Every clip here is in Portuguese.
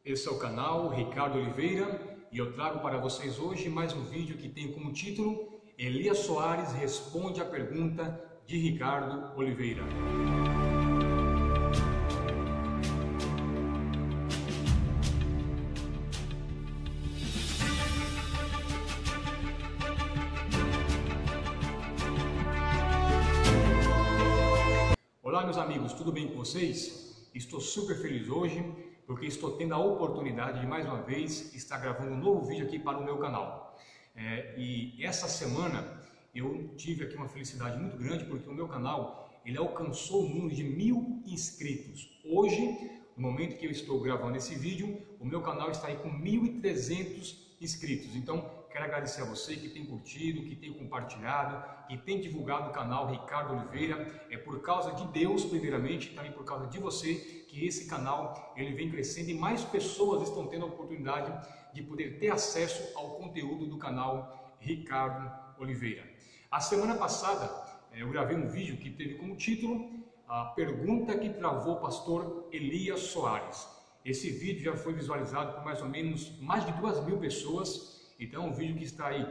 Esse é o canal Ricardo Oliveira e eu trago para vocês hoje mais um vídeo que tem como título Elias Soares responde a pergunta de Ricardo Oliveira. Olá meus amigos, tudo bem com vocês? Estou super feliz hoje porque estou tendo a oportunidade de mais uma vez estar gravando um novo vídeo aqui para o meu canal. E essa semana eu tive aqui uma felicidade muito grande porque o meu canal ele alcançou o número de 1000 inscritos. Hoje, no momento que eu estou gravando esse vídeo, o meu canal está aí com 1300 inscritos. Então, quero agradecer a você que tem curtido, que tem compartilhado, que tem divulgado o canal Ricardo Oliveira. É por causa de Deus, primeiramente, e também por causa de você, que esse canal ele vem crescendo e mais pessoas estão tendo a oportunidade de poder ter acesso ao conteúdo do canal Ricardo Oliveira. A semana passada, eu gravei um vídeo que teve como título A Pergunta que Travou o Pastor Elias Soares. Esse vídeo já foi visualizado por mais ou menos mais de 2000 pessoas. Então é um vídeo que está aí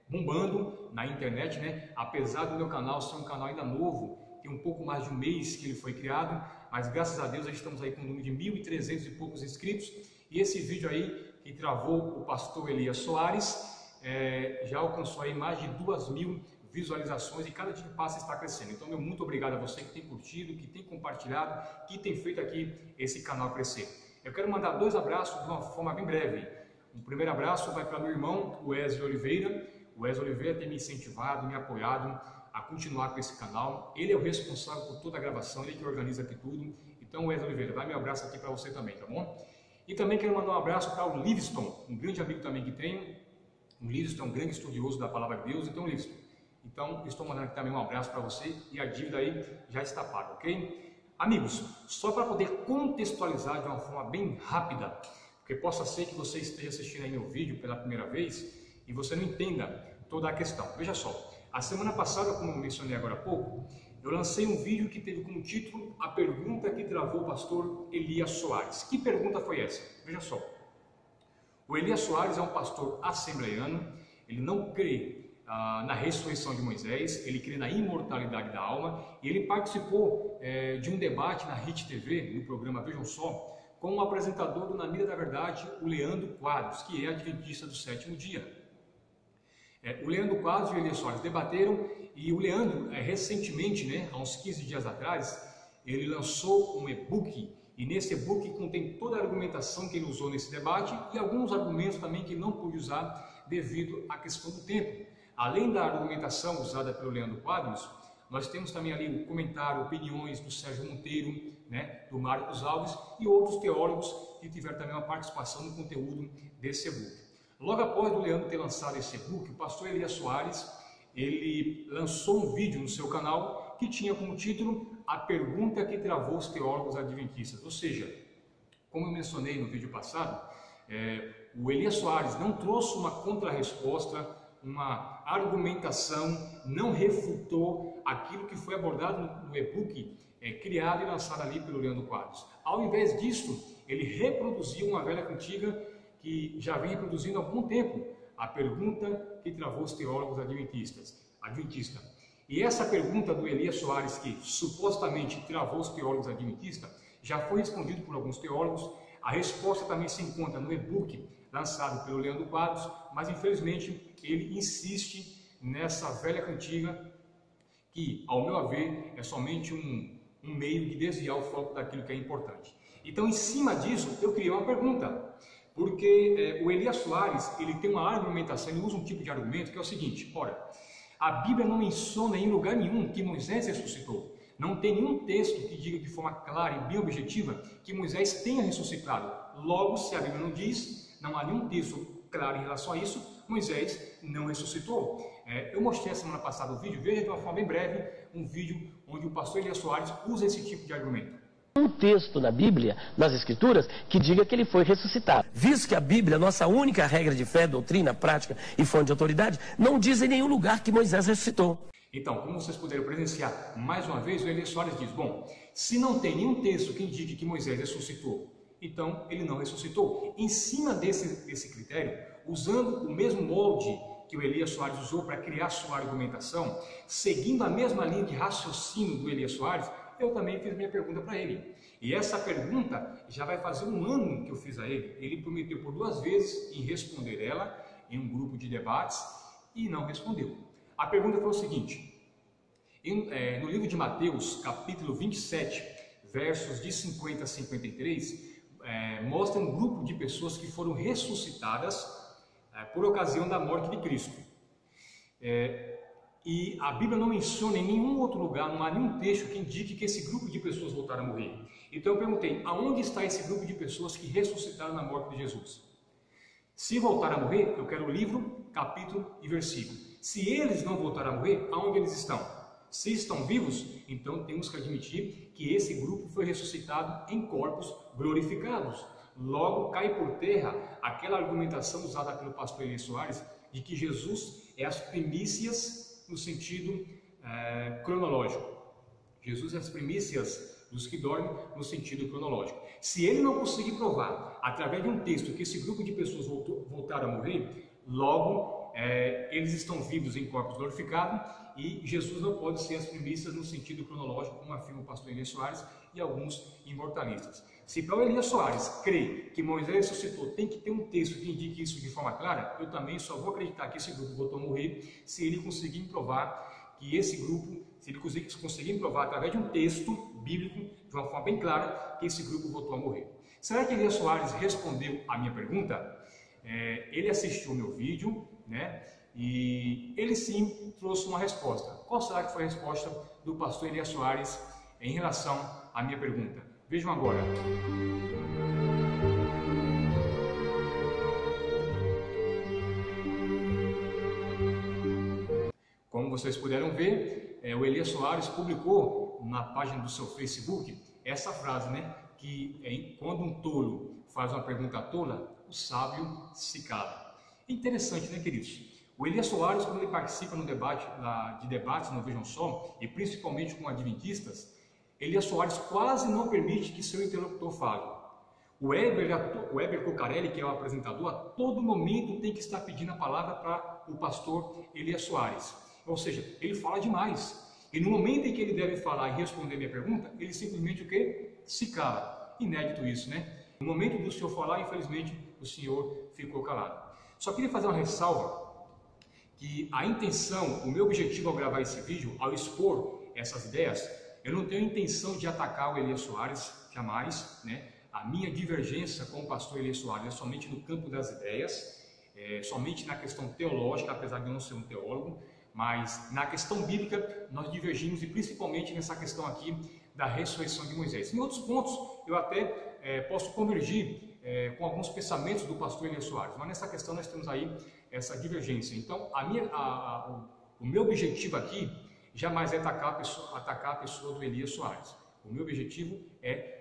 bombando na internet, né? Apesar do meu canal ser um canal ainda novo, tem um pouco mais de um mês que ele foi criado, mas graças a Deus estamos aí com um número de 1300 e poucos inscritos. E esse vídeo aí que travou o pastor Elias Soares já alcançou aí mais de 2000 visualizações e cada dia que passa está crescendo. Então meu muito obrigado a você que tem curtido, que tem compartilhado, que tem feito aqui esse canal crescer. Eu quero mandar 2 abraços de uma forma bem breve. Um primeiro abraço vai para meu irmão, o Wesley Oliveira. O Wesley Oliveira tem me incentivado, me apoiado a continuar com esse canal. Ele é o responsável por toda a gravação, ele que organiza aqui tudo. Então, Wesley Oliveira, vai meu abraço aqui para você também, tá bom? E também quero mandar um abraço para o Livingston, um grande amigo também que tenho. O Livingston é um grande estudioso da Palavra de Deus. Então, Livingston, estou mandando aqui também um abraço para você e a dívida aí já está paga, ok? Amigos, só para poder contextualizar de uma forma bem rápida, porque possa ser que você esteja assistindo aí meu vídeo pela primeira vez e você não entenda toda a questão. Veja só, a semana passada, como eu mencionei agora há pouco, eu lancei um vídeo que teve como título A Pergunta que Travou o Pastor Elias Soares. Que pergunta foi essa? Veja só, o Elias Soares é um pastor assembleiano, ele não crê na ressurreição de Moisés, ele crê na imortalidade da alma e ele participou de um debate na RIT TV, no programa Vejam Só, com o apresentador do Na Mira da Verdade, o Leandro Quadros, que é adventista do 7º dia. O Leandro Quadros e o Elias Soares debateram e o Leandro, recentemente, há uns 15 dias atrás, ele lançou um e-book e nesse e-book contém toda a argumentação que ele usou nesse debate e alguns argumentos também que ele não pôde usar devido à questão do tempo. Além da argumentação usada pelo Leandro Quadros, nós temos também ali o comentário, opiniões do Sérgio Monteiro, do Marcos Alves e outros teólogos que tiveram também uma participação no conteúdo desse e-book. Logo após o Leandro ter lançado esse e-book, o pastor Elias Soares, ele lançou um vídeo no seu canal que tinha como título A Pergunta que Travou os Teólogos Adventistas. Ou seja, como eu mencionei no vídeo passado, o Elias Soares não trouxe uma contra-resposta, uma argumentação, não refutou aquilo que foi abordado no e-book criado e lançado ali pelo Leandro Quadros. Ao invés disso, ele reproduziu uma velha cantiga que já vem reproduzindo há algum tempo, a pergunta que travou os teólogos adventistas. E essa pergunta do Elias Soares, que supostamente travou os teólogos adventistas, já foi respondida por alguns teólogos. A resposta também se encontra no e-book lançado pelo Leandro Quadros, mas infelizmente ele insiste nessa velha cantiga que, ao meu ver, é somente um meio de desviar o foco daquilo que é importante. Então, em cima disso, eu criei uma pergunta, porque o Elias Soares ele tem uma argumentação, ele usa um tipo de argumento que é o seguinte: ora, a Bíblia não menciona em lugar nenhum que Moisés ressuscitou. Não tem nenhum texto que diga de forma clara e bem objetiva que Moisés tenha ressuscitado. Logo, se a Bíblia não diz, não há nenhum texto claro em relação a isso, Moisés não ressuscitou. Eu mostrei a semana passada o vídeo, veja de uma forma bem breve, um vídeo onde o pastor Elias Soares usa esse tipo de argumento. Um texto na Bíblia, nas Escrituras, que diga que ele foi ressuscitado. Visto que a Bíblia, nossa única regra de fé, doutrina, prática e fonte de autoridade, não diz em nenhum lugar que Moisés ressuscitou. Então, como vocês puderam presenciar mais uma vez, o Elias Soares diz: bom, se não tem nenhum texto que indique que Moisés ressuscitou então ele não ressuscitou. Em cima desse critério, usando o mesmo molde que o Elias Soares usou para criar sua argumentação, seguindo a mesma linha de raciocínio do Elias Soares, eu também fiz minha pergunta para ele. E essa pergunta já vai fazer um ano que eu fiz a ele. Ele prometeu por 2 vezes em responder ela em um grupo de debates e não respondeu. A pergunta foi o seguinte: no livro de Mateus, capítulo 27, versos de 50 a 53, mostra um grupo de pessoas que foram ressuscitadas por ocasião da morte de Cristo. E a Bíblia não menciona em nenhum outro lugar, não há nenhum texto que indique que esse grupo de pessoas voltaram a morrer. Então eu perguntei, aonde está esse grupo de pessoas que ressuscitaram na morte de Jesus? Se voltaram a morrer, eu quero o livro, capítulo e versículo. Se eles não voltaram a morrer, aonde eles estão? Se estão vivos, então temos que admitir que esse grupo foi ressuscitado em corpos glorificados. Logo cai por terra aquela argumentação usada pelo pastor Elias Soares de que Jesus é as primícias no sentido cronológico. Jesus é as primícias dos que dormem no sentido cronológico. Se ele não conseguir provar, através de um texto, que esse grupo de pessoas voltaram a morrer, logo eles estão vivos em corpos glorificados e Jesus não pode ser as primícias no sentido cronológico, como afirma o pastor Elias Soares e alguns imortalistas. Se para o Elias Soares crer que Moisés ressuscitou, tem que ter um texto que indique isso de forma clara, eu também só vou acreditar que esse grupo voltou a morrer se ele conseguir provar que esse grupo, se ele conseguir provar através de um texto bíblico, de uma forma bem clara, que esse grupo voltou a morrer. Será que Elias Soares respondeu a minha pergunta? Ele assistiu o meu vídeo, né? E ele sim trouxe uma resposta. Qual será que foi a resposta do pastor Elias Soares em relação à minha pergunta? Vejam agora. Como vocês puderam ver, o Elias Soares publicou na página do seu Facebook essa frase, né? Que quando um tolo faz uma pergunta tola, o sábio se cala. Interessante, né, queridos? O Elias Soares, quando ele participa de debates no Vejam Só, e principalmente com adventistas, Elias Soares quase não permite que seu interlocutor fale. O Heber Cocarelli, que é o apresentador, a todo momento tem que estar pedindo a palavra para o pastor Elias Soares. Ou seja, ele fala demais. E no momento em que ele deve falar e responder minha pergunta, ele simplesmente o quê? Se cala. Inédito isso, né? No momento do senhor falar, infelizmente, o senhor ficou calado. Só queria fazer uma ressalva, que a intenção, o meu objetivo ao gravar esse vídeo, ao expor essas ideias, eu não tenho intenção de atacar o Elias Soares, jamais, né? A minha divergência com o pastor Elias Soares é somente no campo das ideias, somente na questão teológica, apesar de eu não ser um teólogo, mas na questão bíblica nós divergimos, e principalmente nessa questão aqui da ressurreição de Moisés. Em outros pontos eu até posso convergir com alguns pensamentos do pastor Elias Soares, mas nessa questão nós temos aí essa divergência. Então o meu objetivo aqui jamais é atacar a pessoa do Elias Soares. O meu objetivo é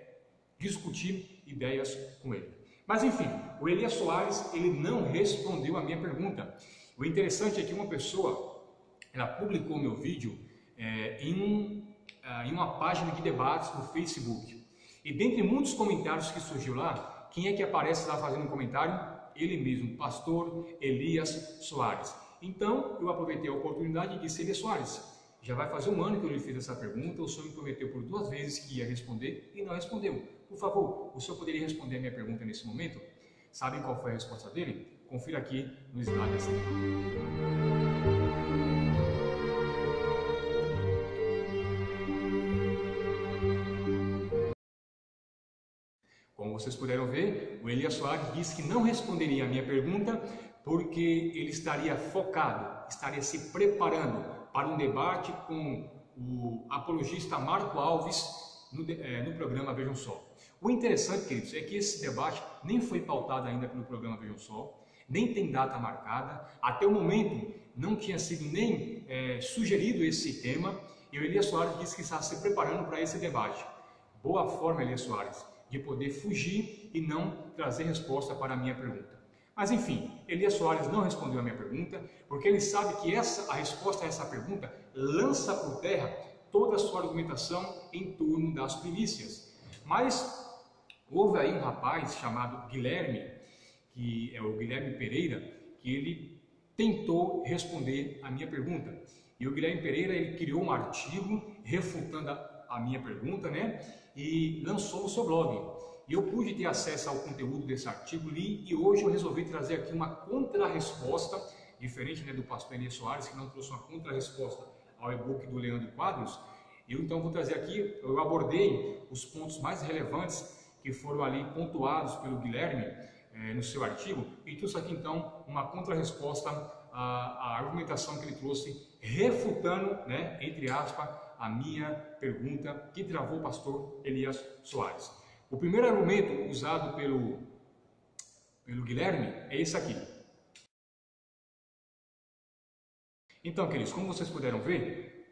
discutir ideias com ele. Mas enfim, o Elias Soares ele não respondeu a minha pergunta. O interessante é que uma pessoa ela publicou meu vídeo em uma página de debates no Facebook. E dentre muitos comentários que surgiu lá, quem é que aparece lá fazendo um comentário? Ele mesmo, pastor Elias Soares. Então, eu aproveitei a oportunidade e disse: Elias Soares, já vai fazer um ano que eu lhe fiz essa pergunta, o senhor me prometeu por 2 vezes que ia responder e não respondeu. Por favor, o senhor poderia responder a minha pergunta nesse momento? Sabem qual foi a resposta dele? Confira aqui no slide a seguir. Como vocês puderam ver, o Elias Soares disse que não responderia a minha pergunta porque ele estaria focado, estaria se preparando para um debate com o apologista Marco Alves no programa Vejam Só. O interessante, queridos, é que esse debate nem foi pautado ainda pelo programa Vejam Só, nem tem data marcada, até o momento não tinha sido nem sugerido esse tema, e o Elias Soares disse que está se preparando para esse debate. Boa forma, Elias Soares, de poder fugir e não trazer resposta para a minha pergunta. Mas enfim, Elias Soares não respondeu a minha pergunta, porque ele sabe que a resposta a essa pergunta lança por terra toda a sua argumentação em torno das primícias. Mas houve aí um rapaz chamado Guilherme, que é o Guilherme Pereira, que ele tentou responder a minha pergunta. E o Guilherme Pereira, ele criou um artigo refutando a minha pergunta, né? E lançou no seu blog. E eu pude ter acesso ao conteúdo desse artigo, li, e hoje eu resolvi trazer aqui uma contra-resposta, diferente, né, do pastor Elias Soares, que não trouxe uma contra-resposta ao e-book do Leandro Quadros. Eu então vou trazer aqui, eu abordei os pontos mais relevantes que foram ali pontuados pelo Guilherme no seu artigo, e trouxe aqui então uma contra-resposta à argumentação que ele trouxe, refutando, né, entre aspas, a minha pergunta que travou o pastor Elias Soares. O primeiro argumento usado pelo Guilherme é esse aqui. Então, queridos, como vocês puderam ver,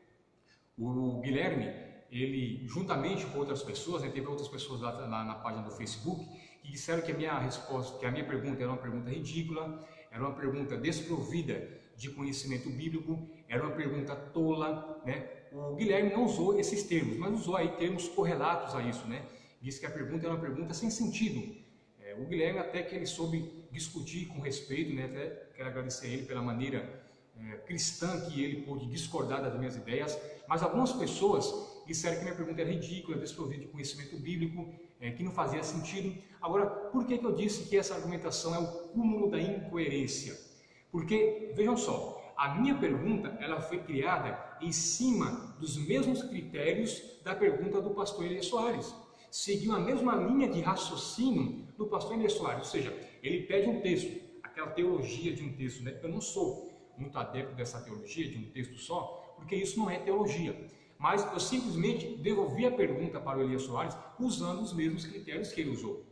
o Guilherme, ele, juntamente com outras pessoas, né, teve outras pessoas lá na página do Facebook, que disseram que a minha resposta, que a minha pergunta era uma pergunta ridícula, era uma pergunta desprovida de conhecimento bíblico, era uma pergunta tola, né? O Guilherme não usou esses termos, mas usou aí termos correlatos a isso, né? Disse que a pergunta era uma pergunta sem sentido. O Guilherme até que ele soube discutir com respeito, né? Até quero agradecer a ele pela maneira cristã que ele pôde discordar das minhas ideias, mas algumas pessoas disseram que minha pergunta era ridícula, desprovida de conhecimento bíblico, que não fazia sentido. Agora, por que eu disse que essa argumentação é o cúmulo da incoerência? Porque, vejam só, a minha pergunta ela foi criada em cima dos mesmos critérios da pergunta do pastor Elias Soares. Seguiu a mesma linha de raciocínio do pastor Elias Soares, ou seja, ele pede um texto, aquela teologia de um texto, né? Eu não sou muito adepto dessa teologia de um texto só, porque isso não é teologia. Mas eu simplesmente devolvi a pergunta para o Elias Soares usando os mesmos critérios que ele usou.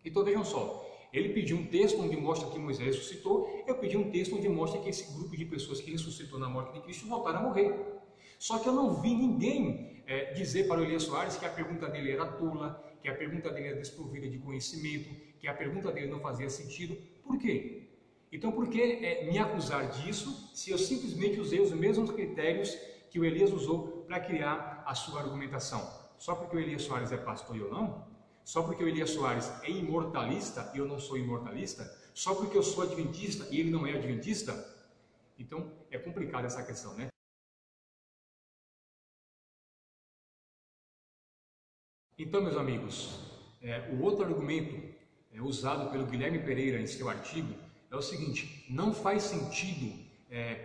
Então vejam só, ele pediu um texto onde mostra que Moisés ressuscitou, eu pedi um texto onde mostra que esse grupo de pessoas que ressuscitou na morte de Cristo voltaram a morrer. Só que eu não vi ninguém dizer para o Elias Soares que a pergunta dele era tola, que a pergunta dele era desprovida de conhecimento, que a pergunta dele não fazia sentido. Por quê? Então, por que me acusar disso se eu simplesmente usei os mesmos critérios que o Elias usou para criar a sua argumentação? Só porque o Elias Soares é pastor e eu não? Só porque o Elias Soares é imortalista e eu não sou imortalista? Só porque eu sou adventista e ele não é adventista? Então, é complicada essa questão, né? Então, meus amigos, o outro argumento usado pelo Guilherme Pereira em seu artigo é o seguinte: não faz sentido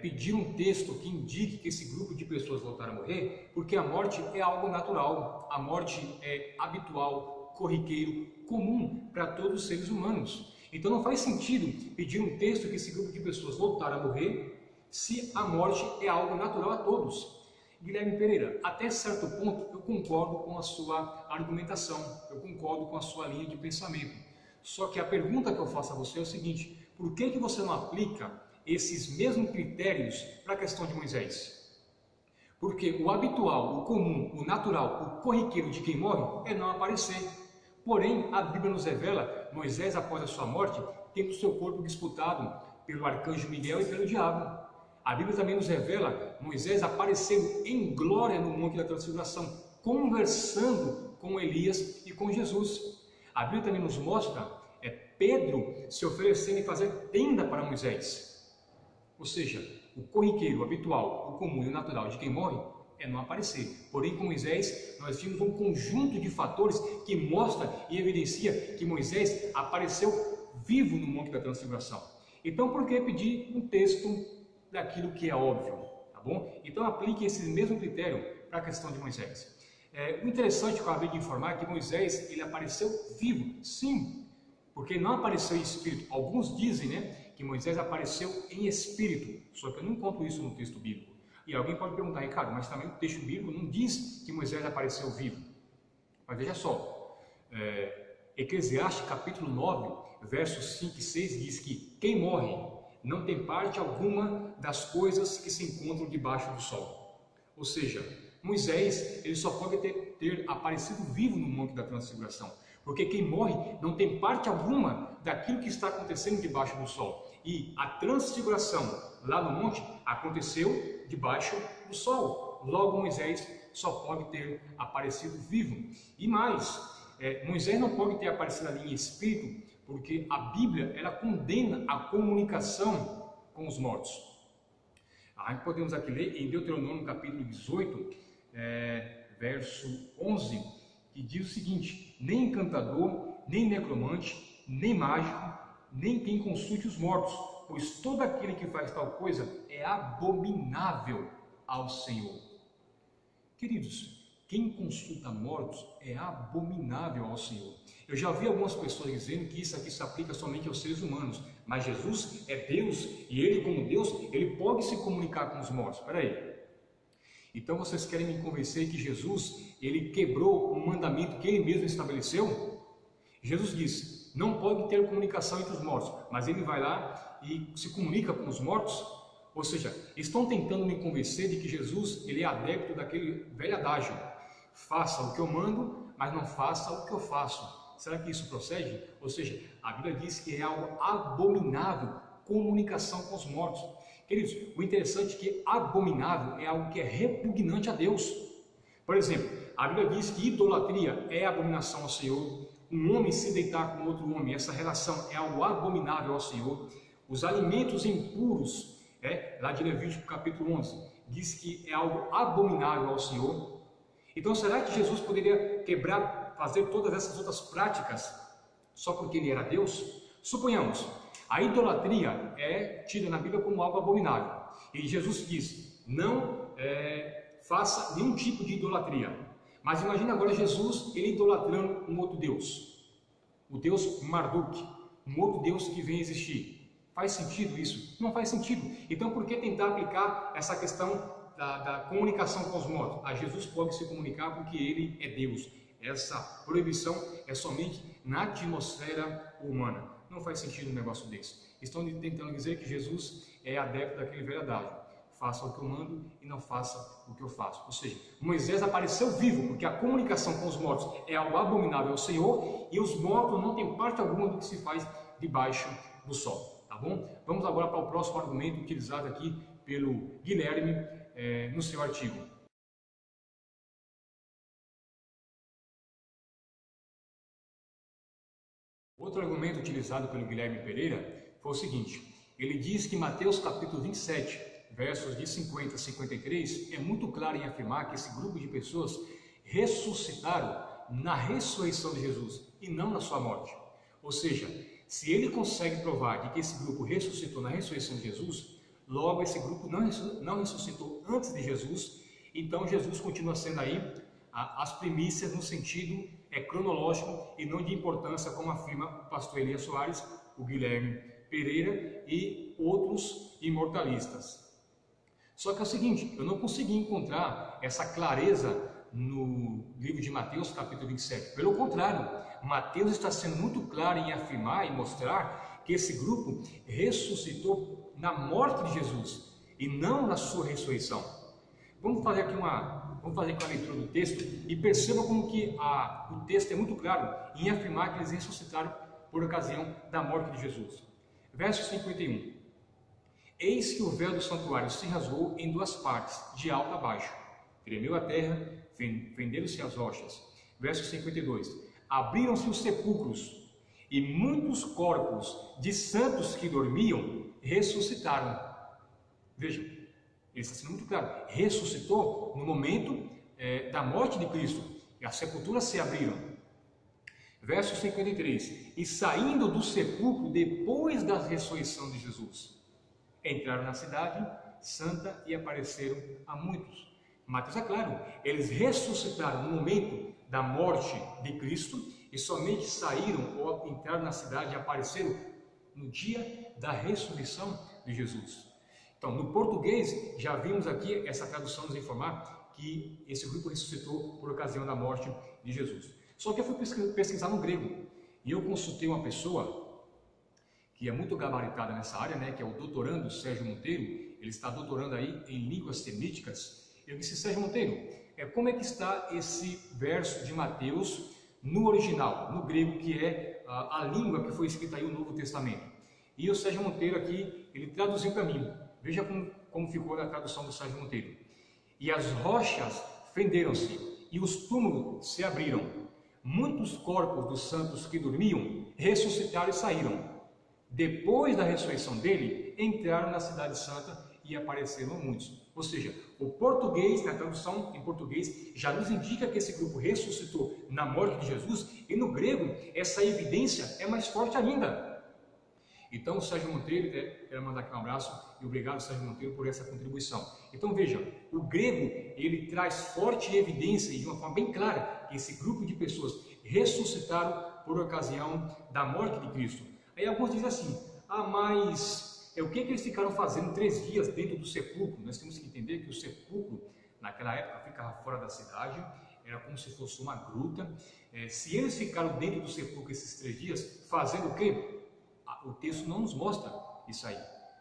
pedir um texto que indique que esse grupo de pessoas voltaram a morrer, porque a morte é algo natural, a morte é habitual, corriqueiro, comum para todos os seres humanos. Então não faz sentido pedir um texto que esse grupo de pessoas voltaram a morrer, se a morte é algo natural a todos. Guilherme Pereira, até certo ponto eu concordo com a sua argumentação, eu concordo com a sua linha de pensamento. Só que a pergunta que eu faço a você é o seguinte: por que você não aplica esses mesmos critérios para a questão de Moisés? Porque o habitual, o comum, o natural, o corriqueiro de quem morre é não aparecer. Porém, a Bíblia nos revela Moisés, após a sua morte, tendo o seu corpo disputado pelo arcanjo Miguel e pelo diabo. A Bíblia também nos revela Moisés aparecendo em glória no Monte da Transfiguração, conversando com Elias e com Jesus. A Bíblia também nos mostra Pedro se oferecendo e fazer tenda para Moisés. Ou seja, o corriqueiro, o habitual, o comum e o natural de quem morre é não aparecer. Porém, com Moisés, nós tínhamos um conjunto de fatores que mostra e evidencia que Moisés apareceu vivo no Monte da Transfiguração. Então, por que pedir um texto daquilo que é óbvio? Tá bom? Então, aplique esse mesmo critério para a questão de Moisés. O interessante que eu acabei de informar é que Moisés ele apareceu vivo, sim, porque não apareceu em espírito. Alguns dizem, né, que Moisés apareceu em espírito, só que eu não encontro isso no texto bíblico. E alguém pode perguntar: Ricardo, mas também o texto bíblico não diz que Moisés apareceu vivo. Mas veja só, Eclesiastes capítulo 9, versos 5 e 6 diz que quem morre não tem parte alguma das coisas que se encontram debaixo do sol. Ou seja, Moisés ele só pode ter aparecido vivo no Monte da Transfiguração, porque quem morre não tem parte alguma daquilo que está acontecendo debaixo do sol. E a transfiguração lá no monte aconteceu debaixo do sol. Logo, Moisés só pode ter aparecido vivo. E mais, Moisés não pode ter aparecido ali em espírito, porque a Bíblia ela condena a comunicação com os mortos. Aí podemos aqui ler em Deuteronômio capítulo 18, verso 11, que diz o seguinte: nem encantador, nem necromante, nem mágico, nem quem consulte os mortos, pois todo aquele que faz tal coisa é abominável ao Senhor. Queridos, quem consulta mortos é abominável ao Senhor. Eu já ouvi algumas pessoas dizendo que isso aqui se aplica somente aos seres humanos, mas Jesus é Deus e Ele, como Deus, Ele pode se comunicar com os mortos. Espera aí. Então vocês querem me convencer que Jesus, Ele quebrou um mandamento que Ele mesmo estabeleceu? Jesus disse, não pode ter comunicação entre os mortos, mas Ele vai lá e se comunica com os mortos? Ou seja, estão tentando me convencer de que Jesus, Ele é adepto daquele velho adágio: faça o que eu mando, mas não faça o que eu faço. Será que isso procede? Ou seja, a Bíblia diz que é algo abominável comunicação com os mortos. Queridos, o interessante é que abominável é algo que é repugnante a Deus. Por exemplo, a Bíblia diz que idolatria é abominação ao Senhor. Um homem se deitar com outro homem, essa relação é algo abominável ao Senhor. Os alimentos impuros, lá de Levítico capítulo 11, diz que é algo abominável ao Senhor. Então, será que Jesus poderia fazer todas essas outras práticas só porque Ele era Deus? Suponhamos, a idolatria é tida na Bíblia como algo abominável. E Jesus diz, não faça nenhum tipo de idolatria. Mas imagine agora Jesus, Ele idolatrando um outro Deus. O Deus Marduk, um outro Deus que vem existir. Faz sentido isso? Não faz sentido. Então, por que tentar aplicar essa questão da comunicação com os mortos? A Jesus pode se comunicar porque Ele é Deus. Essa proibição é somente na atmosfera humana. Não faz sentido um negócio desse. Estão tentando dizer que Jesus é adepto daquele velho adágio: faça o que eu mando e não faça o que eu faço. Ou seja, Moisés apareceu vivo porque a comunicação com os mortos é algo abominável ao Senhor e os mortos não têm parte alguma do que se faz debaixo do sol. Tá bom? Vamos agora para o próximo argumento utilizado aqui pelo Guilherme no seu artigo. Outro argumento utilizado pelo Guilherme Pereira foi o seguinte: ele diz que Mateus capítulo 27, versos de 50 a 53, é muito claro em afirmar que esse grupo de pessoas ressuscitaram na ressurreição de Jesus e não na sua morte. Ou seja, se ele consegue provar de que esse grupo ressuscitou na ressurreição de Jesus, logo esse grupo não ressuscitou antes de Jesus, então Jesus continua sendo aí as primícias no sentido cronológico e não de importância, como afirma o pastor Elias Soares, o Guilherme Pereira e outros imortalistas. Só que é o seguinte, eu não consegui encontrar essa clareza no livro de Mateus, capítulo 27. Pelo contrário, Mateus está sendo muito claro em afirmar e mostrar que esse grupo ressuscitou na morte de Jesus e não na sua ressurreição. Vamos fazer aqui uma leitura do texto e perceba como que o texto é muito claro em afirmar que eles ressuscitaram por ocasião da morte de Jesus. Verso 51. Eis que o véu do santuário se rasgou em duas partes, de alto a baixo. Tremeu a terra, fenderam-se as rochas. Verso 52. Abriram-se os sepulcros, e muitos corpos de santos que dormiam ressuscitaram. Vejam, ele está sendo muito claro. Ressuscitou no momento da morte de Cristo, e as sepulturas se abriram. Verso 53. E saindo do sepulcro depois da ressurreição de Jesus, entraram na cidade santa e apareceram a muitos. Mateus é claro, eles ressuscitaram no momento da morte de Cristo e somente saíram ou entraram na cidade e apareceram no dia da ressurreição de Jesus. Então, no português, já vimos aqui essa tradução nos informar que esse grupo ressuscitou por ocasião da morte de Jesus. Só que eu fui pesquisar no grego e eu consultei uma pessoa que é muito gabaritada nessa área, que é o doutorando Sérgio Monteiro. Ele está doutorando aí em línguas semíticas. Eu disse: Sérgio Monteiro, como é que está esse verso de Mateus no original, no grego, que é a língua que foi escrita aí o Novo Testamento? E o Sérgio Monteiro aqui, ele traduziu para mim. Veja como ficou na tradução do Sérgio Monteiro. E as rochas fenderam-se, e os túmulos se abriram. muitos corpos dos santos que dormiam ressuscitaram e saíram. Depois da ressurreição dele, entraram na cidade santa e apareceram muitos. Ou seja, o português, na tradução em português, já nos indica que esse grupo ressuscitou na morte de Jesus, e no grego, essa evidência é mais forte ainda. Então, o Sérgio Monteiro, quero mandar aqui um abraço e obrigado, Sérgio Monteiro, por essa contribuição. Então, veja, o grego, ele traz forte evidência e de uma forma bem clara que esse grupo de pessoas ressuscitaram por ocasião da morte de Cristo. Aí alguns dizem assim, mas o que eles ficaram fazendo 3 dias dentro do sepulcro? Nós temos que entender que o sepulcro, naquela época, ficava fora da cidade, era como se fosse uma gruta. Se eles ficaram dentro do sepulcro esses 3 dias, fazendo o quê? O texto não nos mostra isso aí.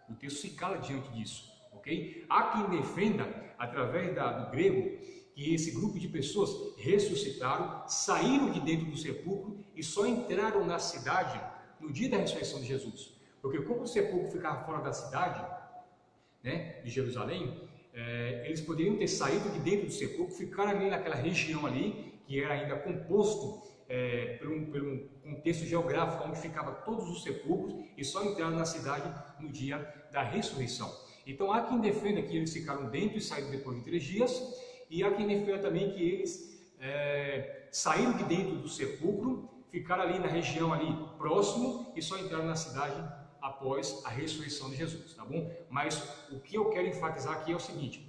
O texto se cala diante disso, ok? Há quem defenda, através do grego, que esse grupo de pessoas ressuscitaram, saíram de dentro do sepulcro e só entraram na cidade no dia da ressurreição de Jesus. Porque como o sepulcro ficava fora da cidade, né, de Jerusalém, eles poderiam ter saído de dentro do sepulcro, ficar ali naquela região ali, que era ainda composto por um contexto geográfico onde ficavam todos os sepulcros, e só entraram na cidade no dia da ressurreição. Então há quem defenda que eles ficaram dentro e saíram depois de 3 dias, e há quem defenda também que eles saíram de dentro do sepulcro, ficaram ali na região ali próximo e só entraram na cidade após a ressurreição de Jesus, tá bom? Mas o que eu quero enfatizar aqui é o seguinte: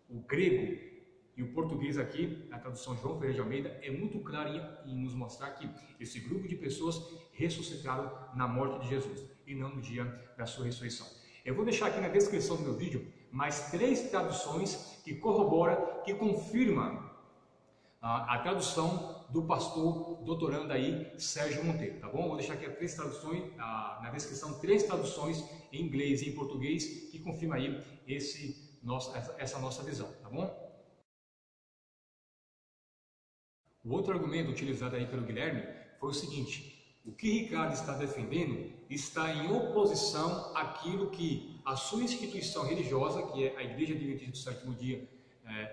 o grego e o português aqui, na tradução João Ferreira de Almeida, é muito claro em nos mostrar que esse grupo de pessoas ressuscitaram na morte de Jesus e não no dia da sua ressurreição. Eu vou deixar aqui na descrição do meu vídeo mais 3 traduções que corroboram, que confirmam a tradução do pastor doutorando aí, Sérgio Monteiro, tá bom? Vou deixar aqui 3 traduções, na descrição 3 traduções em inglês e em português que confirmam aí essa nossa visão, tá bom? O outro argumento utilizado aí pelo Guilherme foi o seguinte: o que Ricardo está defendendo está em oposição àquilo que a sua instituição religiosa, que é a Igreja Adventista do Sétimo Dia,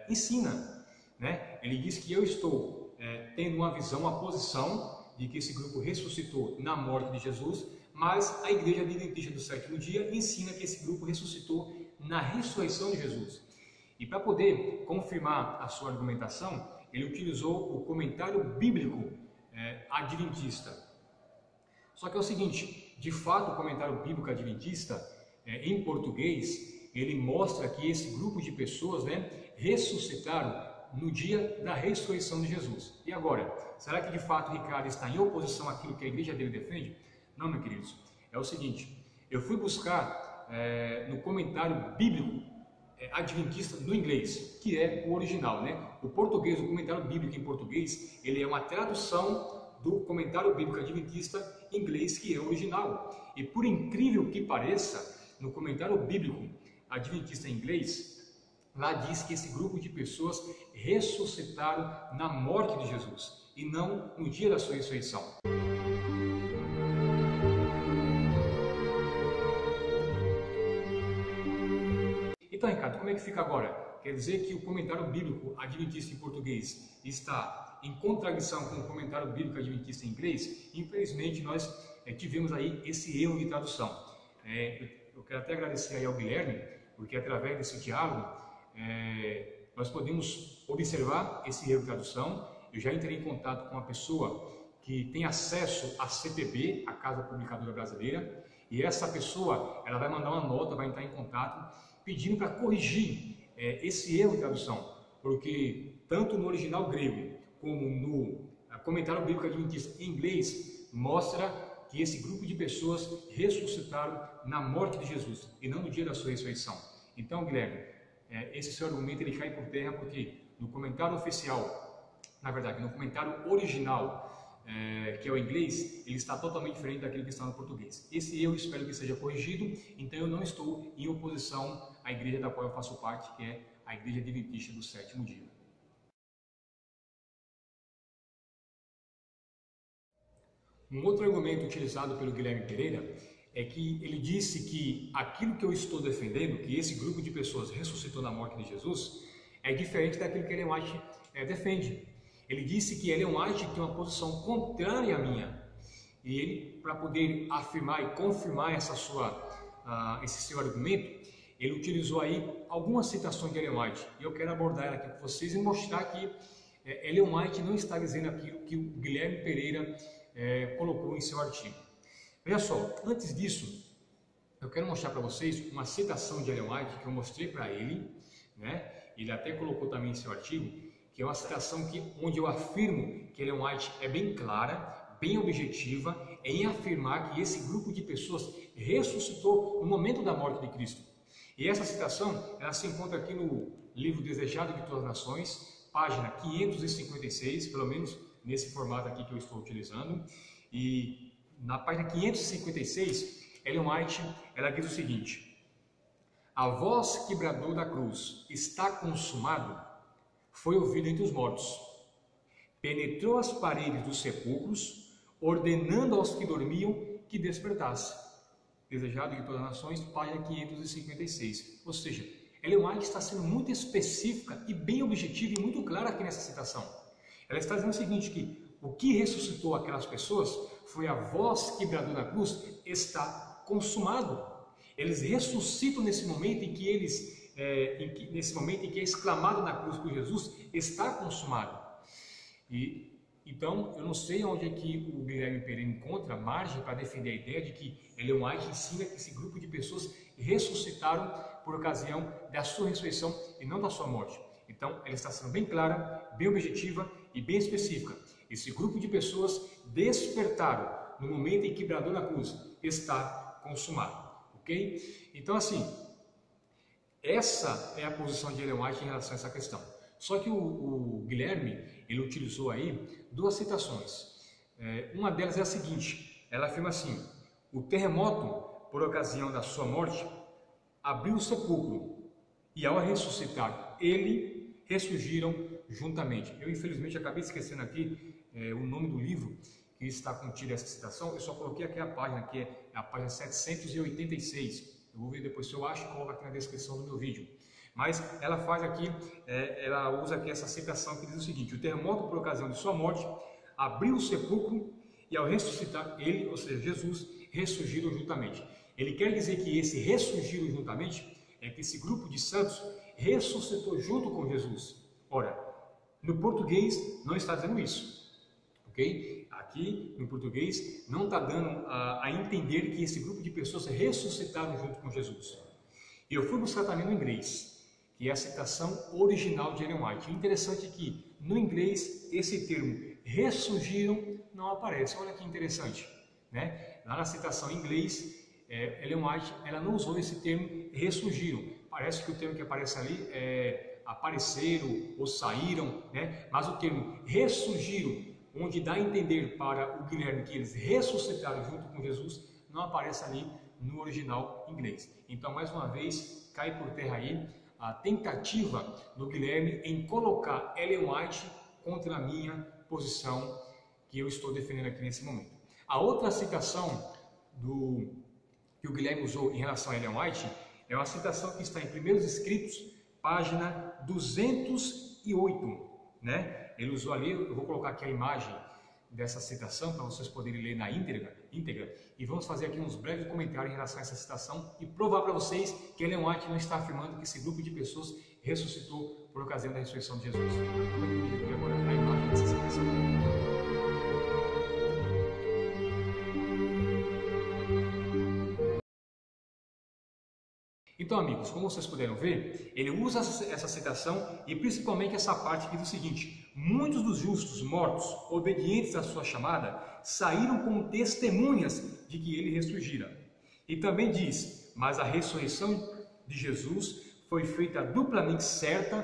ensina, né? Ele diz que eu estou tendo uma visão, uma posição de que esse grupo ressuscitou na morte de Jesus, mas a Igreja Adventista do Sétimo Dia ensina que esse grupo ressuscitou na ressurreição de Jesus. E para poder confirmar a sua argumentação, ele utilizou o comentário bíblico adventista. Só que é o seguinte, de fato o comentário bíblico adventista, em português, ele mostra que esse grupo de pessoas, né, ressuscitaram no dia da ressurreição de Jesus. E agora, será que de fato Ricardo está em oposição àquilo que a igreja dele defende? Não, meus queridos. É o seguinte, eu fui buscar no comentário bíblico adventista no inglês, que é o original, né? O português, o comentário bíblico em português, ele é uma tradução do comentário bíblico adventista em inglês, que é o original. E por incrível que pareça, no comentário bíblico adventista em inglês, lá diz que esse grupo de pessoas ressuscitaram na morte de Jesus e não no dia da sua ressurreição. Então, Ricardo, como é que fica agora? Quer dizer que o comentário bíblico adventista em português está em contradição com o comentário bíblico adventista em inglês? Infelizmente, nós tivemos aí esse erro de tradução. Eu quero até agradecer aí ao Guilherme, porque através desse diálogo, nós podemos observar esse erro de tradução. Eu já entrei em contato com uma pessoa que tem acesso à CPB, a Casa Publicadora Brasileira, e essa pessoa, ela vai mandar uma nota, vai entrar em contato, pedindo para corrigir esse erro de tradução, porque tanto no original grego como no comentário bíblico adventista em inglês mostra que esse grupo de pessoas ressuscitaram na morte de Jesus e não no dia da sua ressurreição. Então, Guilherme, esse seu argumento ele cai por terra porque no comentário oficial, na verdade, no comentário original, que é o inglês, ele está totalmente diferente daquele que está no português. Esse eu espero que seja corrigido, então eu não estou em oposição à igreja da qual eu faço parte, que é a Igreja Adventista do Sétimo Dia. Um outro argumento utilizado pelo Guilherme Pereira é que ele disse que aquilo que eu estou defendendo, que esse grupo de pessoas ressuscitou na morte de Jesus, é diferente daquilo que Ellen White defende. Ele disse que Ellen White tem uma posição contrária à minha. E ele, para poder afirmar e confirmar esse seu argumento, ele utilizou aí algumas citações de Ellen White. E eu quero abordar ela aqui com vocês e mostrar que Ellen White não está dizendo aquilo que o Guilherme Pereira colocou em seu artigo. Veja só, antes disso, eu quero mostrar para vocês uma citação de Ellen White que eu mostrei para ele, né? Ele até colocou também em seu artigo, que é uma citação onde eu afirmo que Ellen White é bem clara, bem objetiva em afirmar que esse grupo de pessoas ressuscitou no momento da morte de Cristo. E essa citação, ela se encontra aqui no livro Desejado de Todas as Nações, página 556, pelo menos nesse formato aqui que eu estou utilizando. E na página 556, Ellen White, ela diz o seguinte: a voz que bradou da cruz, está consumado, foi ouvida entre os mortos. Penetrou as paredes dos sepulcros, ordenando aos que dormiam que despertasse. Desejado de Todas as Nações, página 556. Ou seja, Ellen White está sendo muito específica e bem objetiva e muito clara aqui nessa citação. Ela está dizendo o seguinte, que o que ressuscitou aquelas pessoas foi a voz que bradou na cruz, está consumado. Eles ressuscitam nesse momento em que é exclamado na cruz por Jesus, está consumado. Então, eu não sei onde é que o Guilherme Pereira encontra margem para defender a ideia de que Ellen White ensina que esse grupo de pessoas ressuscitaram por ocasião da sua ressurreição e não da sua morte. Então, ela está sendo bem clara, bem objetiva e bem específica. Esse grupo de pessoas despertaram no momento em que bradou na cruz, está consumado. Ok? Então, assim, essa é a posição de Ellen White em relação a essa questão. Só que o Guilherme, ele utilizou aí duas citações. Uma delas é a seguinte, ela afirma assim: o terremoto, por ocasião da sua morte, abriu o sepulcro e ao ressuscitar ele, ressurgiram juntamente. Eu infelizmente acabei esquecendo aqui o nome do livro que está contido essa citação, eu só coloquei aqui a página, que é a página 786. Eu vou ver depois se eu acho e coloco aqui na descrição do meu vídeo. Mas ela faz aqui, ela usa aqui essa citação que diz o seguinte: o terremoto, por ocasião de sua morte, abriu o sepulcro e ao ressuscitar ele, ou seja, Jesus, ressurgiram juntamente. Ele quer dizer que esse ressurgiram juntamente é que esse grupo de santos ressuscitou junto com Jesus. Ora, no português não está dizendo isso, ok? Aqui no português não está dando a entender que esse grupo de pessoas ressuscitaram junto com Jesus. E eu fui buscar também no inglês, que é a citação original de Ellen White. O interessante é que no inglês esse termo ressurgiram não aparece. Olha que interessante, né? Lá na citação em inglês, Ellen White, ela não usou esse termo ressurgiram. Parece que o termo que aparece ali é apareceram ou saíram, né? Mas o termo ressurgiram, onde dá a entender para o Guilherme que eles ressuscitaram junto com Jesus, não aparece ali no original inglês. Então, mais uma vez, cai por terra aí a tentativa do Guilherme em colocar Ellen White contra a minha posição que eu estou defendendo aqui nesse momento. A outra citação que o Guilherme usou em relação a Ellen White é uma citação que está em Primeiros Escritos, página 208, né? Ele usou ali, eu vou colocar aqui a imagem dessa citação para vocês poderem ler na íntegra, e vamos fazer aqui uns breves comentários em relação a essa citação e provar para vocês que Ellen White não está afirmando que esse grupo de pessoas ressuscitou por ocasião da ressurreição de Jesus. Vamos ver agora a imagem dessa citação. Então, amigos, como vocês puderam ver, ele usa essa citação e principalmente essa parte que diz o seguinte: muitos dos justos mortos, obedientes à sua chamada, saíram como testemunhas de que ele ressurgira. E também diz: mas a ressurreição de Jesus foi feita duplamente certa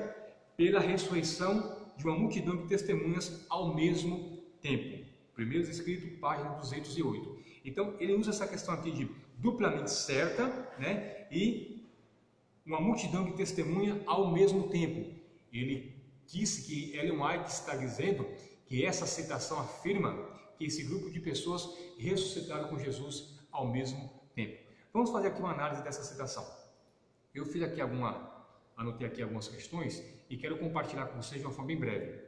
pela ressurreição de uma multidão de testemunhas ao mesmo tempo. Primeiros Escritos, página 208. Então, ele usa essa questão aqui de duplamente certa, né? E uma multidão de testemunha ao mesmo tempo. Ele disse que Ellen White está dizendo que essa citação afirma que esse grupo de pessoas ressuscitaram com Jesus ao mesmo tempo. Vamos fazer aqui uma análise dessa citação. Eu fiz aqui anotei aqui algumas questões e quero compartilhar com vocês de uma forma bem breve.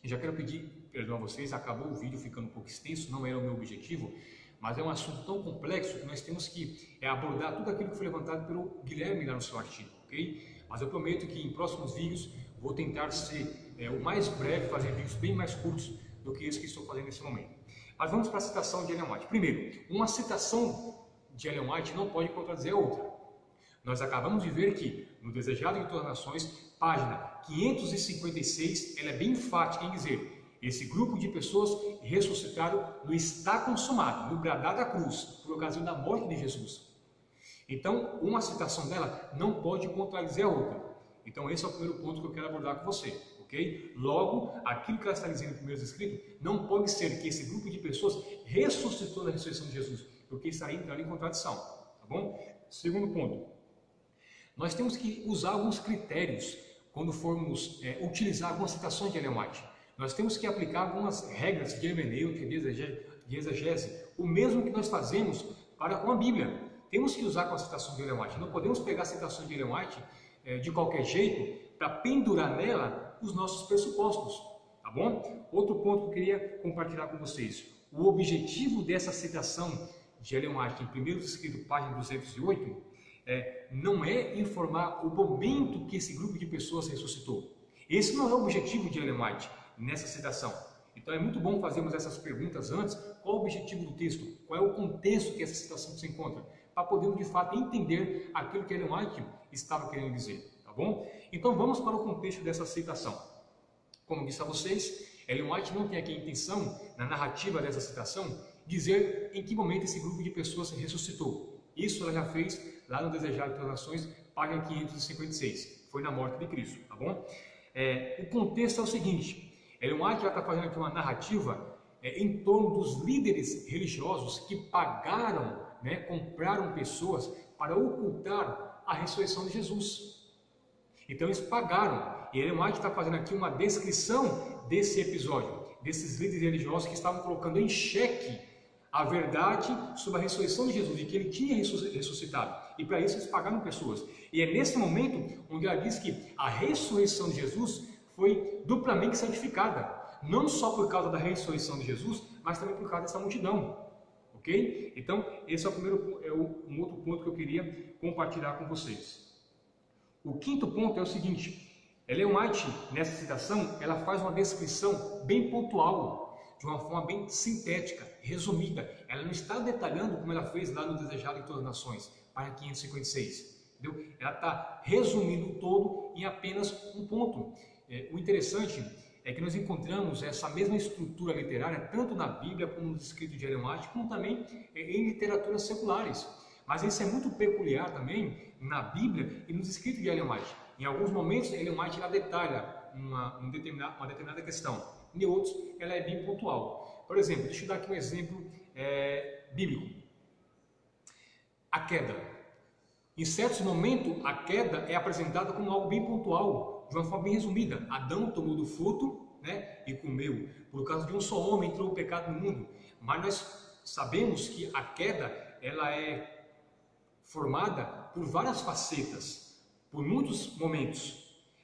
Já quero pedir perdão a vocês, acabou o vídeo ficando um pouco extenso, não era o meu objetivo, mas é um assunto tão complexo que nós temos que abordar tudo aquilo que foi levantado pelo Guilherme lá no seu artigo, ok? Mas eu prometo que em próximos vídeos vou tentar ser o mais breve, fazer vídeos bem mais curtos do que esse que estou fazendo nesse momento. Mas vamos para a citação de Ellen White. Primeiro, uma citação de Ellen White não pode contradizer a outra. Nós acabamos de ver que, no Desejado de Todas as Nações, página 556, ela é bem enfática em dizer: esse grupo de pessoas ressuscitaram no está consumado, no bradar da cruz, por ocasião da morte de Jesus. Então, uma citação dela não pode contradizer a outra. Então, esse é o primeiro ponto que eu quero abordar com você, ok? Logo, aquilo que ela está dizendo em primeiros escritos, não pode ser que esse grupo de pessoas ressuscitou na ressurreição de Jesus, porque estaria entrando em contradição, tá bom? Segundo ponto, nós temos que usar alguns critérios quando formos utilizar algumas citações de Ellen White. Nós temos que aplicar algumas regras de hermenêutica, de exegese, o mesmo que nós fazemos para com a Bíblia. Temos que usar com a citação de Ellen White. Não podemos pegar a citação de Ellen White de qualquer jeito para pendurar nela os nossos pressupostos, tá bom? Outro ponto que eu queria compartilhar com vocês. O objetivo dessa citação de Ellen White em Primeiros Escritos, página 208, não é informar o momento que esse grupo de pessoas ressuscitou. Esse não é o objetivo de Ellen White nessa citação. Então é muito bom fazermos essas perguntas antes. Qual o objetivo do texto? Qual é o contexto que essa citação se encontra? Para podermos de fato entender aquilo que Ellen White estava querendo dizer, tá bom? Então vamos para o contexto dessa citação. Como disse a vocês, Ellen White não tem aqui a intenção, na narrativa dessa citação, dizer em que momento esse grupo de pessoas ressuscitou. Isso ela já fez lá no Desejado de Todas as Nações, página 556. Foi na morte de Cristo, tá bom? O contexto é o seguinte: Ellen White está fazendo aqui uma narrativa em torno dos líderes religiosos que pagaram, compraram pessoas para ocultar a ressurreição de Jesus. Então eles pagaram. E Ellen White está fazendo aqui uma descrição desse episódio, desses líderes religiosos que estavam colocando em xeque a verdade sobre a ressurreição de Jesus, de que ele tinha ressuscitado. E para isso eles pagaram pessoas. E é nesse momento onde ela diz que a ressurreição de Jesus foi duplamente santificada. Não só por causa da ressurreição de Jesus, mas também por causa dessa multidão. Ok? Então, esse é um outro ponto que eu queria compartilhar com vocês. O quinto ponto é o seguinte: Ellen White, nessa citação, ela faz uma descrição bem pontual, de uma forma bem sintética, resumida. Ela não está detalhando como ela fez lá no Desejado de Todas as Nações, página 556. Entendeu? Ela está resumindo o todo em apenas um ponto. O interessante é que nós encontramos essa mesma estrutura literária tanto na Bíblia como nos escritos de Ellen White, como também em literaturas seculares. Mas isso é muito peculiar também na Bíblia e nos escritos de Ellen White. Em alguns momentos, Ellen White ela detalha uma determinada questão. Em outros, ela é bem pontual. Por exemplo, deixa eu dar aqui um exemplo bíblico. A queda. Em certos momentos, a queda é apresentada como algo bem pontual, de uma forma bem resumida. Adão tomou do fruto, e comeu. Por causa de um só homem entrou o pecado no mundo. Mas nós sabemos que a queda ela é formada por várias facetas, por muitos momentos.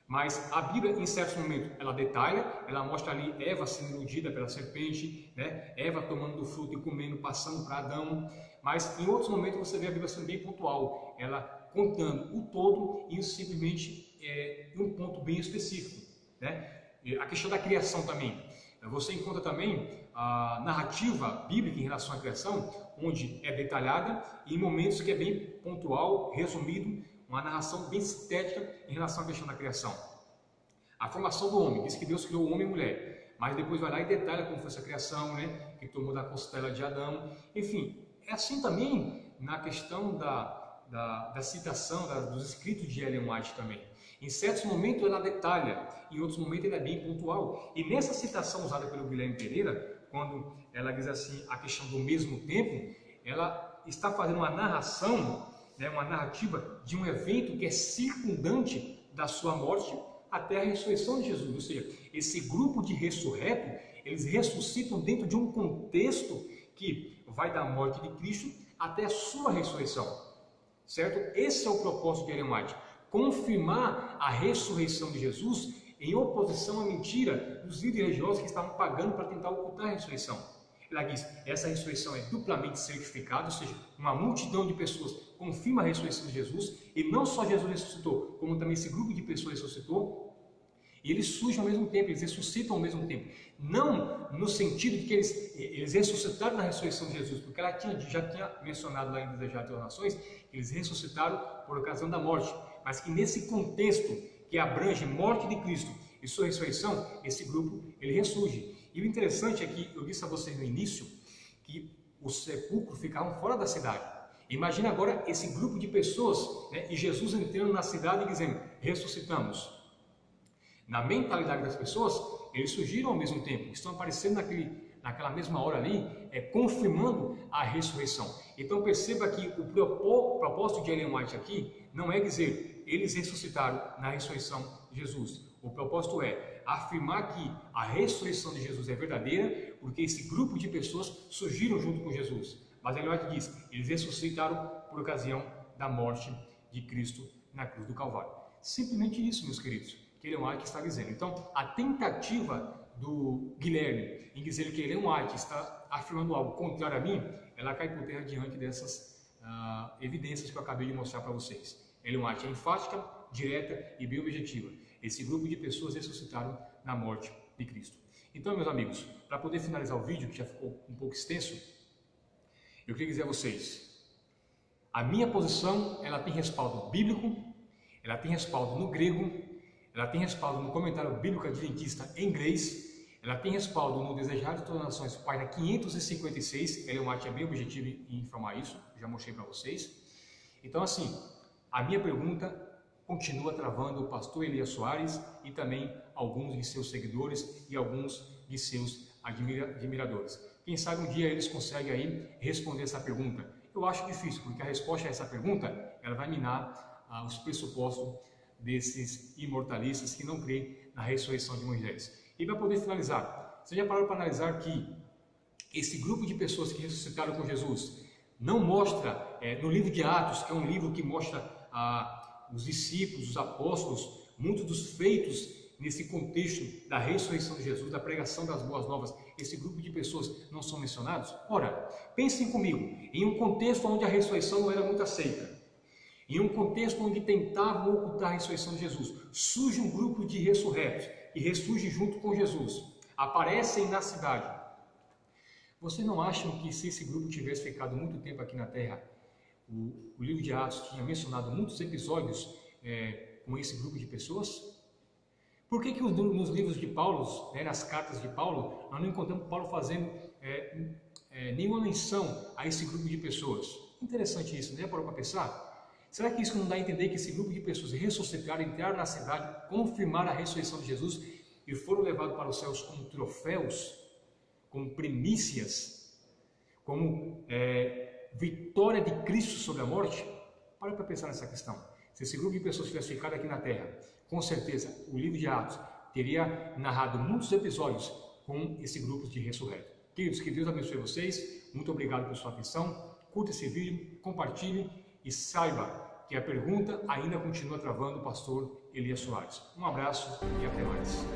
Mas a Bíblia, em certos momentos, ela detalha, ela mostra ali Eva sendo iludida pela serpente, Eva tomando do fruto e comendo, passando para Adão. Mas em outros momentos você vê a Bíblia sendo bem pontual, ela contando o todo e simplesmente em um ponto bem específico. A questão da criação também. Você encontra também a narrativa bíblica em relação à criação, onde é detalhada e em momentos que é bem pontual, resumido, uma narração bem sintética em relação à questão da criação. A formação do homem, diz que Deus criou o homem e mulher, mas depois vai lá e detalha como foi essa criação, que tomou da costela de Adão. Enfim, é assim também na questão da citação, dos escritos de Ellen White também. Em certos momentos ela detalha, em outros momentos ela é bem pontual. E nessa citação usada pelo Guilherme Pereira, quando ela diz assim, a questão do mesmo tempo, ela está fazendo uma narração, uma narrativa de um evento que é circundante da sua morte até a ressurreição de Jesus. Ou seja, esse grupo de ressurretos, eles ressuscitam dentro de um contexto que vai da morte de Cristo até a sua ressurreição. Certo? Esse é o propósito de Ellen White. Confirmar a ressurreição de Jesus em oposição à mentira dos líderes religiosos que estavam pagando para tentar ocultar a ressurreição. Ela diz, essa ressurreição é duplamente certificada, ou seja, uma multidão de pessoas confirma a ressurreição de Jesus, e não só Jesus ressuscitou, como também esse grupo de pessoas ressuscitou, e eles surgem ao mesmo tempo, eles ressuscitam ao mesmo tempo. Não no sentido de que eles ressuscitaram na ressurreição de Jesus, porque ela já tinha mencionado lá em Desejar de Nações, eles ressuscitaram por ocasião da morte, mas que nesse contexto que abrange morte de Cristo e sua ressurreição, esse grupo ele ressurge. E o interessante é que eu disse a vocês no início que os sepulcros ficavam fora da cidade. Imagina agora esse grupo de pessoas, né, e Jesus entrando na cidade e dizendo, ressuscitamos. Na mentalidade das pessoas, eles surgiram ao mesmo tempo, estão aparecendo naquela mesma hora ali, confirmando a ressurreição. Então perceba que o propósito de Ellen White aqui não é dizer eles ressuscitaram na ressurreição de Jesus. O propósito é afirmar que a ressurreição de Jesus é verdadeira, porque esse grupo de pessoas surgiram junto com Jesus. Mas Ellen White diz, eles ressuscitaram por ocasião da morte de Cristo na cruz do Calvário. Simplesmente isso, meus queridos, que Ellen White está dizendo. Então, a tentativa do Guilherme em dizer que Ellen White está afirmando algo contrário a mim, ela cai por terra diante dessas evidências que eu acabei de mostrar para vocês. Ellen White é enfática, direta e bem objetiva. Esse grupo de pessoas ressuscitaram na morte de Cristo. Então, meus amigos, para poder finalizar o vídeo, que já ficou um pouco extenso, eu queria dizer a vocês, a minha posição, ela tem respaldo bíblico, ela tem respaldo no grego, ela tem respaldo no comentário bíblico adventista em inglês, ela tem respaldo no Desejar de Todas as Nações, página 556, Ellen White é bem objetivo em informar isso, já mostrei para vocês. Então, assim, a minha pergunta continua travando o pastor Elias Soares e também alguns de seus seguidores e alguns de seus admiradores. Quem sabe um dia eles conseguem aí responder essa pergunta. Eu acho difícil, porque a resposta a essa pergunta, ela vai minar os pressupostos desses imortalistas que não creem na ressurreição de Moisés. E para poder finalizar, você já parou para analisar que esse grupo de pessoas que ressuscitaram com Jesus não mostra, no livro de Atos, que é um livro que mostra os discípulos, os apóstolos, muitos dos feitos nesse contexto da ressurreição de Jesus, da pregação das boas novas, esse grupo de pessoas não são mencionados? Ora, pensem comigo, em um contexto onde a ressurreição não era muito aceita, em um contexto onde tentavam ocultar a ressurreição de Jesus, surge um grupo de ressurretos e ressurge junto com Jesus, aparecem na cidade. Vocês não acham que se esse grupo tivesse ficado muito tempo aqui na Terra, o livro de Atos tinha mencionado muitos episódios com esse grupo de pessoas? Por que nos livros de Paulo, nas cartas de Paulo, nós não encontramos Paulo fazendo nenhuma menção a esse grupo de pessoas? Interessante isso, né? Parou para pensar? Será que isso não dá a entender que esse grupo de pessoas ressuscitaram, entraram na cidade, confirmaram a ressurreição de Jesus e foram levados para os céus como troféus, como primícias, como vitória de Cristo sobre a morte? Para pensar nessa questão. Se esse grupo de pessoas tivesse ficado aqui na Terra, com certeza o livro de Atos teria narrado muitos episódios com esse grupo de ressurretos. Queridos, que Deus abençoe vocês. Muito obrigado pela sua atenção. Curta esse vídeo, compartilhe e saiba que a pergunta ainda continua travando o pastor Elias Soares. Um abraço e até mais.